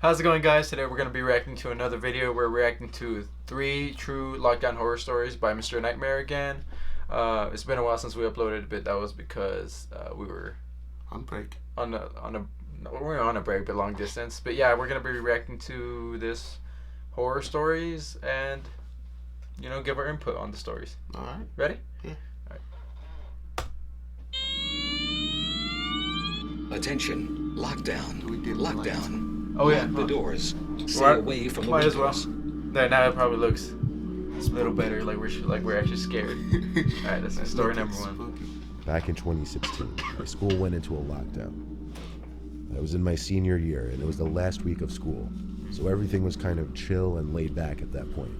How's it going, guys? Today we're going to be reacting to another video. We're reacting to 3 true lockdown horror stories by Mr.Nightmare again. It's been a while since we uploaded, but that was because we were on break. We were on a break, but long distance. But yeah, we're going to be reacting to this horror stories and, you know, give our input on the stories. Alright. Ready? Yeah. Alright. Attention. Lockdown. Oh yeah. Lock the doors. Stay away from the Might as well. windows. There, now it probably looks a little better, like we're actually scared. Alright, that's story number 1. Back in 2016, my school went into a lockdown. I was in my senior year, and it was the last week of school, so everything was kind of chill and laid back at that point.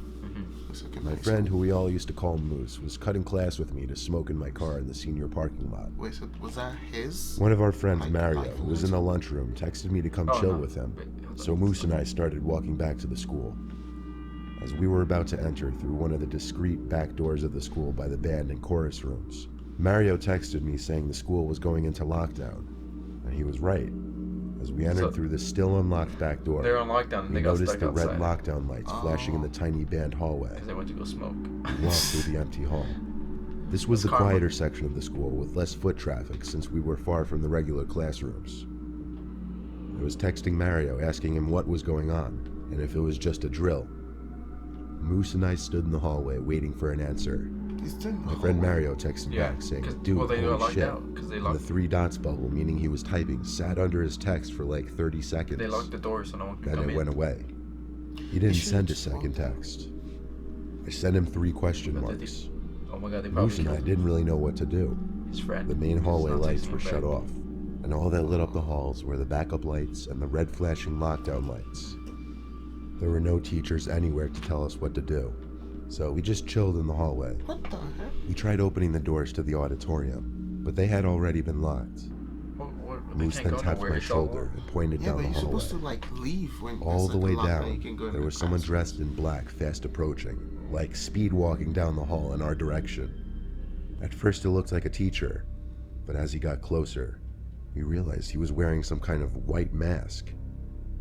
My friend, who we all used to call Moose, was cutting class with me to smoke in my car in the senior parking lot. Wait, so was that his? One of our friends, Mario, who was in the lunchroom, texted me to come chill with him, so Moose and I started walking back to the school. As we were about to enter through one of the discreet back doors of the school by the band and chorus rooms, Mario texted me saying the school was going into lockdown, and he was right. As we entered through the still unlocked back door, they're on lockdown, and we they got noticed stuck the outside. red lockdown lights flashing in the tiny band hallway. Because they went to go smoke. We walked through the empty hall. This was the quieter section of the school with less foot traffic since we were far from the regular classrooms. I was texting Mario asking him what was going on and if it was just a drill. Moose and I stood in the hallway waiting for an answer. My friend Mario texted back saying, dude, holy shit. And the 3 dots bubble, meaning he was typing, sat under his text for like 30 seconds. They locked the door so no one could then come in. It went away. He didn't send a second text. I sent him 3 question marks. Oh my god, they Moose and I didn't really know what to do. his friend. The main hallway lights were shut off, and all that lit up the halls were the backup lights and the red flashing lockdown lights. There were no teachers anywhere to tell us what to do, so we just chilled in the hallway. What the heck? We tried opening the doors to the auditorium, but they had already been locked. Moose then tapped my shoulder and pointed down the hallway. You're supposed to like leave when all the way down, there there was someone dressed in black fast approaching, like speed walking down the hall in our direction. At first it looked like a teacher, but as he got closer, we realized he was wearing some kind of white mask.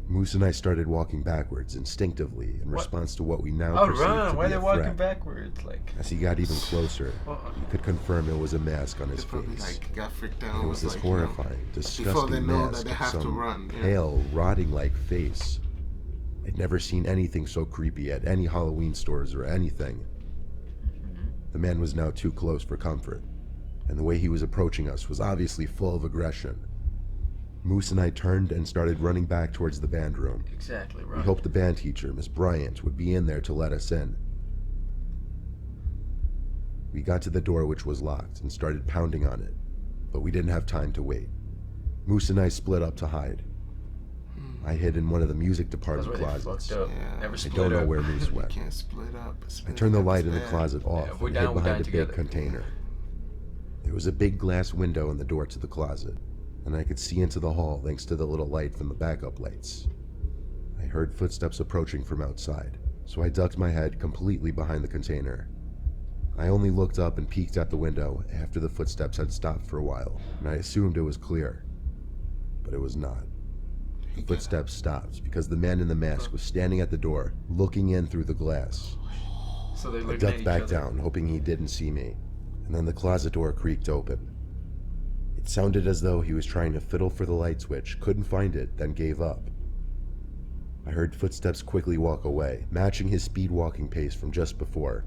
Moose and I started walking backwards instinctively in response to what we now perceived to Why be are a they walking threat. backwards? Like, as he got even closer, we could confirm it was a mask on his probably, face. like, got freaked out. It was this like, horrifying, before they disgusting know that mask they of have to some run, pale, rotting-like face. I'd never seen anything so creepy at any Halloween stores or anything. The man was now too close for comfort, and the way he was approaching us was obviously full of aggression. Moose and I turned and started running back towards the band room. exactly right. We hoped the band teacher, Miss Bryant, would be in there to let us in. We got to the door, which was locked, and started pounding on it, but we didn't have time to wait. Moose and I split up to hide. I hid in one of the music department closets. Never I split don't know up. where Moose went. Can't split up. I turned the light in the closet off if we're and down, hid we're behind down a big together. container. There was a big glass window in the door to the closet, and I could see into the hall thanks to the little light from the backup lights. I heard footsteps approaching from outside, so I ducked my head completely behind the container. I only looked up and peeked out the window after the footsteps had stopped for a while, and I assumed it was clear. But it was not. The footsteps stopped because the man in the mask was standing at the door, looking in through the glass. So they I ducked back down, hoping he didn't see me, and then the closet door creaked open. It sounded as though he was trying to fiddle for the light switch, couldn't find it, then gave up. I heard footsteps quickly walk away, matching his speed walking pace from just before.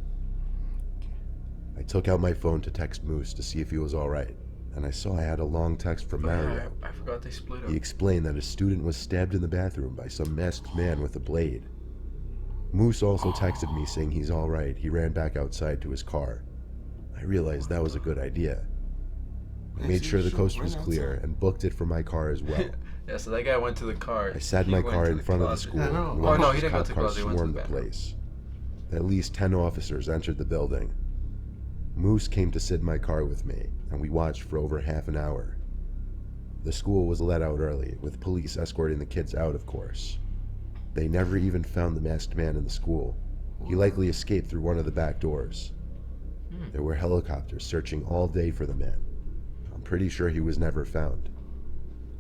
I took out my phone to text Moose to see if he was alright, and I saw I had a long text from Mario. I forgot they split up. He explained that a student was stabbed in the bathroom by some masked man with a blade. Moose also texted me saying he's alright. He ran back outside to his car. I realized that was a good idea. I made sure the coast was clear and booked it for my car as well. Yeah, so that guy went to the car. I sat in my car in front of the school and watched he didn't go cop to the cars closet, he went to swarm the the bathroom. place. At least 10 officers entered the building. Moose came to sit in my car with me, and we watched for over half an hour. The school was let out early, with police escorting the kids out, of course. They never even found the masked man in the school. He likely escaped through one of the back doors. There were helicopters searching all day for the man. I'm pretty sure he was never found.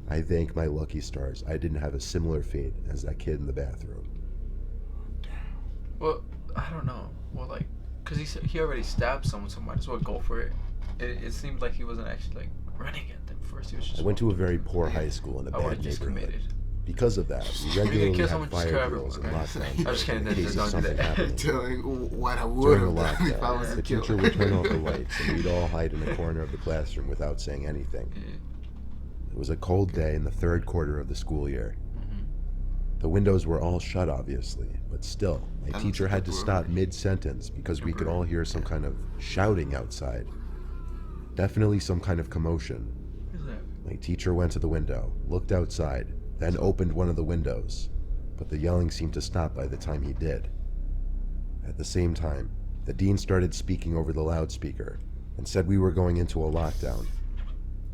I thank my lucky stars I didn't have a similar fate as that kid in the bathroom. Well, I don't know. Well, like, because he already stabbed someone, so might as well go for it. It seemed like he wasn't actually, like, running at them first. He was just... I went to a very poor high school in a I would bad have just neighborhood. committed. Because of that, we regularly kill had someone, just fire kill drills and everyone, lockdowns I'm just kidding, in case don't of do something that. happening. Telling what I would During the have done if I was lockdown, a the killer. teacher would turn off the lights and we'd all hide in a corner of the classroom without saying anything. It was a cold day in the third quarter of the school year. The windows were all shut, obviously, but still, my teacher had to stop mid-sentence because we could all hear some kind of shouting outside. Definitely some kind of commotion. My teacher went to the window, looked outside, then opened one of the windows, but the yelling seemed to stop by the time he did. At the same time, the dean started speaking over the loudspeaker and said we were going into a lockdown.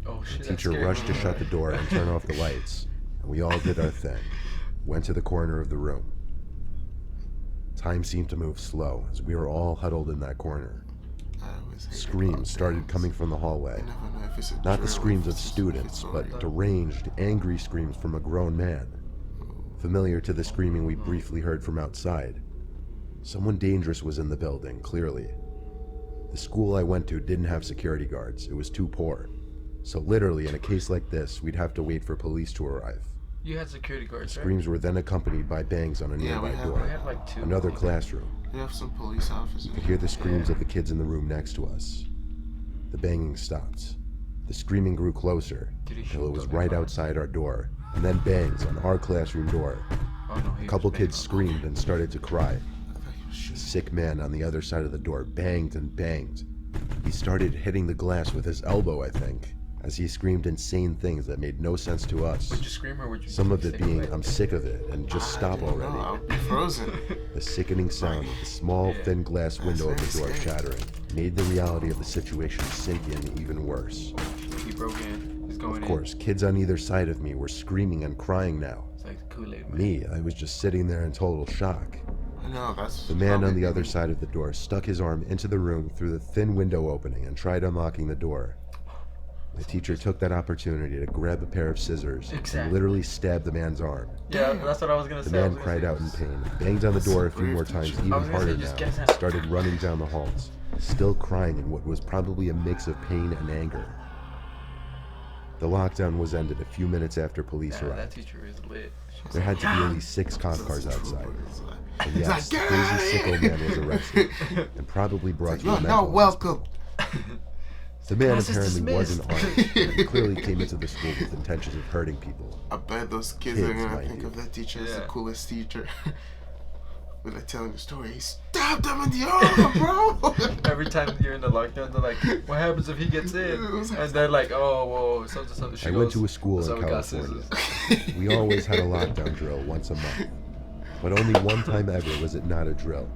Oh shit, The teacher rushed to shut the door and turn off the lights, and we all did our thing. Went to the corner of the room. Time seemed to move slow as we were all huddled in that corner. Screams started coming from the hallway. Not the screams of students, but deranged, angry screams from a grown man. Familiar to the screaming we briefly heard from outside. Someone dangerous was in the building, clearly. The school I went to didn't have security guards. It was too poor. So literally, in a case like this, we'd have to wait for police to arrive. You had security guards, right? Screams were then accompanied by bangs on a nearby door. I had like 2. Another classroom. We have some police officers. You could hear the screams of the kids in the room next to us. The banging stopped. The screaming grew closer until it was right outside our door, and then bangs on our classroom door. A couple kids screamed and started to cry. The sick man on the other side of the door banged and banged. He started hitting the glass with his elbow, I think, as he screamed insane things that made no sense to us. Would you scream or would you... Some of it being, I'm sick of it, and just stop already. I'll be frozen. The sickening sound of the small, thin glass window of the door shattering made the reality of the situation sink in even worse. He broke in. He's going in. Of course, kids on either side of me were screaming and crying now. It's like the Kool-Aid man. Me, I was just sitting there in total shock. I know, that's... The man on the other side of the door stuck his arm into the room through the thin window opening and tried unlocking the door. My teacher took that opportunity to grab a pair of scissors and literally stab the man's arm. Yeah, that's what I was gonna say. The man cried out in pain, banged on the door a few more times, even harder now, and started running down the halls, still crying in what was probably a mix of pain and anger. The lockdown was ended a few minutes after police arrived. That teacher is lit. There had to be at least 6 cop cars outside. And yes, the crazy sicko man was arrested and probably brought to a mental No, welcome. The man apparently wasn't armed and clearly came into the school with intentions of hurting people. I bet those kids are gonna think of that teacher as the coolest teacher. We're like telling the story. He stabbed him in the arm, bro. Every time you're in the lockdown, they're like, "What happens if he gets in?" And they're like, "Oh, whoa, something." I went to a school in California. We always had a lockdown drill once a month, but only one time ever was it not a drill.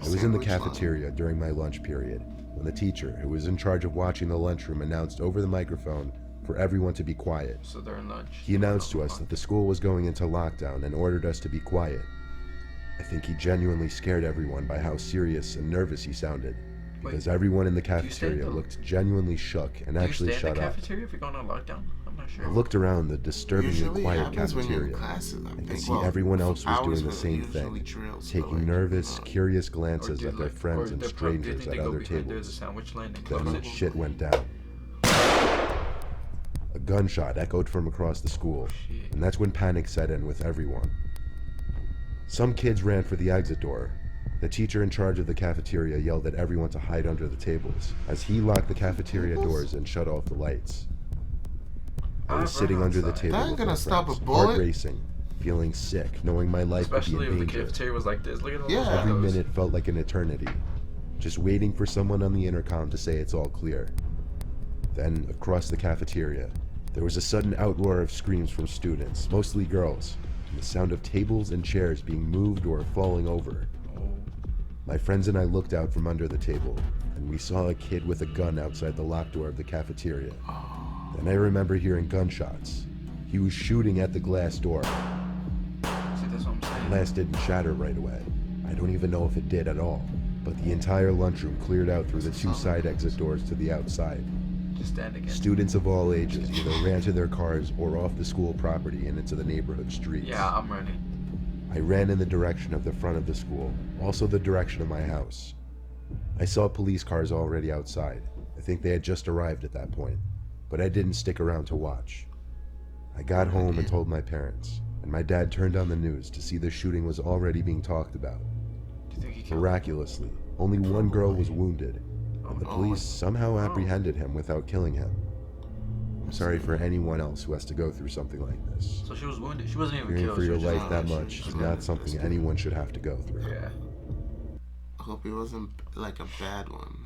I was in the cafeteria during my lunch period when the teacher, who was in charge of watching the lunchroom, announced over the microphone for everyone to be quiet. So they're in lunch. He announced to us that the school was going into lockdown and ordered us to be quiet. I think he genuinely scared everyone by how serious and nervous he sounded, because everyone in the cafeteria looked genuinely shook and actually shut up. Do you stay in the cafeteria if you're going on lockdown? I'm not sure. I looked around the disturbingly quiet cafeteria and could see everyone else was doing the same thing, taking nervous, curious glances at their friends and strangers at other tables. Then shit went down. A gunshot echoed from across the school, and that's when panic set in with everyone. Some kids ran for the exit door. The teacher in charge of the cafeteria yelled at everyone to hide under the tables as he locked the cafeteria doors and shut off the lights. I was sitting under the table with my friends, heart racing, feeling sick, knowing my life would be in danger. Especially if the cafeteria was like this. Look at all those Every windows. minute felt like an eternity, just waiting for someone on the intercom to say it's all clear. Then, across the cafeteria, there was a sudden outroar of screams from students, mostly girls, and the sound of tables and chairs being moved or falling over. My friends and I looked out from under the table, and we saw a kid with a gun outside the locked door of the cafeteria. Then I remember hearing gunshots. He was shooting at the glass door. See, that's what I'm saying. The glass didn't shatter right away. I don't even know if it did at all, but the entire lunchroom cleared out through the 2 side exit doors to the outside. Just stand again. Students of all ages either ran to their cars or off the school property and into the neighborhood streets. Yeah, I'm running. I ran in the direction of the front of the school, also the direction of my house. I saw police cars already outside. I think they had just arrived at that point, but I didn't stick around to watch. I got home and told my parents, and my dad turned on the news to see the shooting was already being talked about. Do you think he killed Miraculously, only one girl was wounded, and the police somehow apprehended him without killing him. I'm sorry for anyone else who has to go through something like this. So she was wounded. She wasn't even Fearing killed. for She your was just life that much is not something anyone should have to go through. Yeah. I hope it wasn't like a bad one.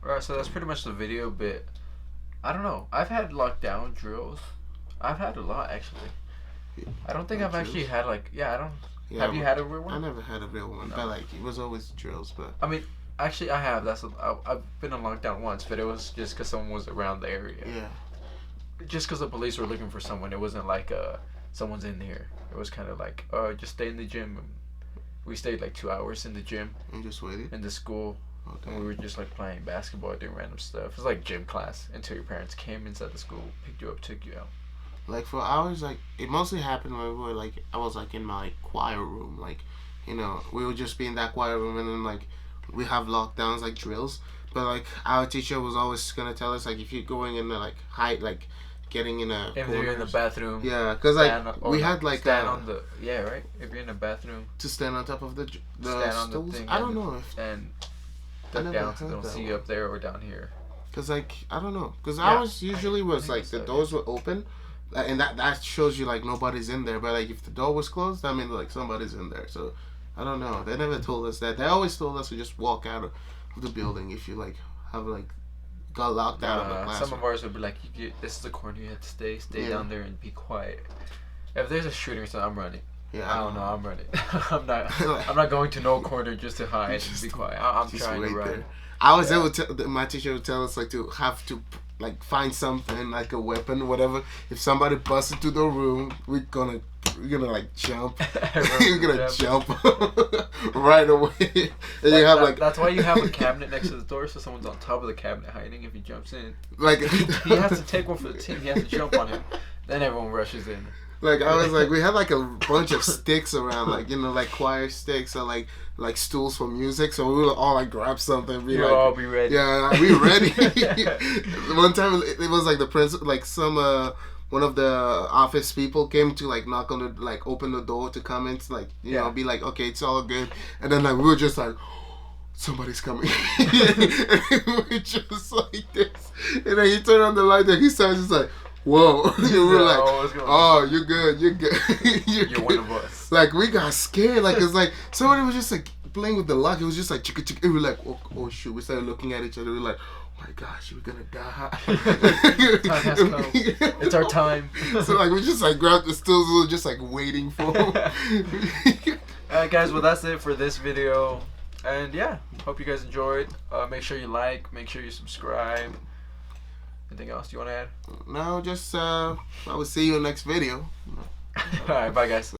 Alright, so that's pretty much the video, but I don't know. I've had lockdown drills. I've had a lot, actually. I don't think I've actually had, like, I don't... Yeah, have you had a real one? I never had a real one, but, like, it was always drills, but... I mean, actually, I have. I've been on lockdown once, but it was just because someone was around the area. Yeah. Just because the police were looking for someone. It wasn't like, someone's in here. It was kind of like, just stay in the gym. We stayed, like, 2 hours in the gym. And just waited? In the school. Okay. And we were just, like, playing basketball, doing random stuff. It was like gym class until your parents came inside the school, picked you up, took you out. Like, for hours, like, it mostly happened when we were, like, I was, like, in my choir room. Like, you know, we would just be in that choir room, and then, like, we have lockdowns, like, drills. But, like, our teacher was always going to tell us, like, if you're going in the, like, height, like, getting in a if you're in the bathroom. Yeah, because, like, we had, like, stand on the... Yeah, right? If you're in the bathroom. To stand on top of the stand on stools? the thing. I don't know if... And duck down so they don't see you up there or down here. Because, like, I don't know. Because ours usually was, like, the doors were open. And that shows you, like, nobody's in there. But, like, if the door was closed, that means, like, somebody's in there. So, I don't know. They never told us that. They always told us to just walk out of the building if you, like, have, like, got locked out of the classroom. Some of ours would be like, this is the corner you have to stay down there and be quiet. If there's a shooting or something, I'm running. Yeah, I don't know, I'm running. I'm not going to no corner just to hide and be quiet. I'm trying to run. There. I was able to, my teacher would tell us, like, to have to, like, find something, like a weapon, whatever. If somebody busts into the room, we're gonna like jump. We're gonna jump right away. And you have like that's why you have a cabinet next to the door, so someone's on top of the cabinet hiding if he jumps in. Like he has to take one for the team. He has to jump on him. Then everyone rushes in. Like I was like, we had like a bunch of sticks around, like like choir sticks or like stools for music. So we would all like grab something. And be all be ready. Yeah, like, we ready. One time it was like the principal, like some one of the office people came to like knock on the like open the door to come in to like you know be like okay it's all good, and then like we were just like somebody's coming. And we were just like this, and then he turned on the light and he started just like. Whoa. And we were like, oh, you're good, you're good. You're one of us. Like, we got scared. Like, it's like, somebody was just like playing with the lock. It was just like, chicka, chicka. And we were like, oh, shoot. We started looking at each other. We were like, oh my gosh, we're gonna die. Time has come. It's our time. So, like, we just like grabbed the stools. We were just like waiting for them. Alright, guys, well, that's it for this video. And yeah, hope you guys enjoyed. Make sure you like, make sure you subscribe. Anything else you want to add? No, just I will see you in the next video. Alright, bye guys.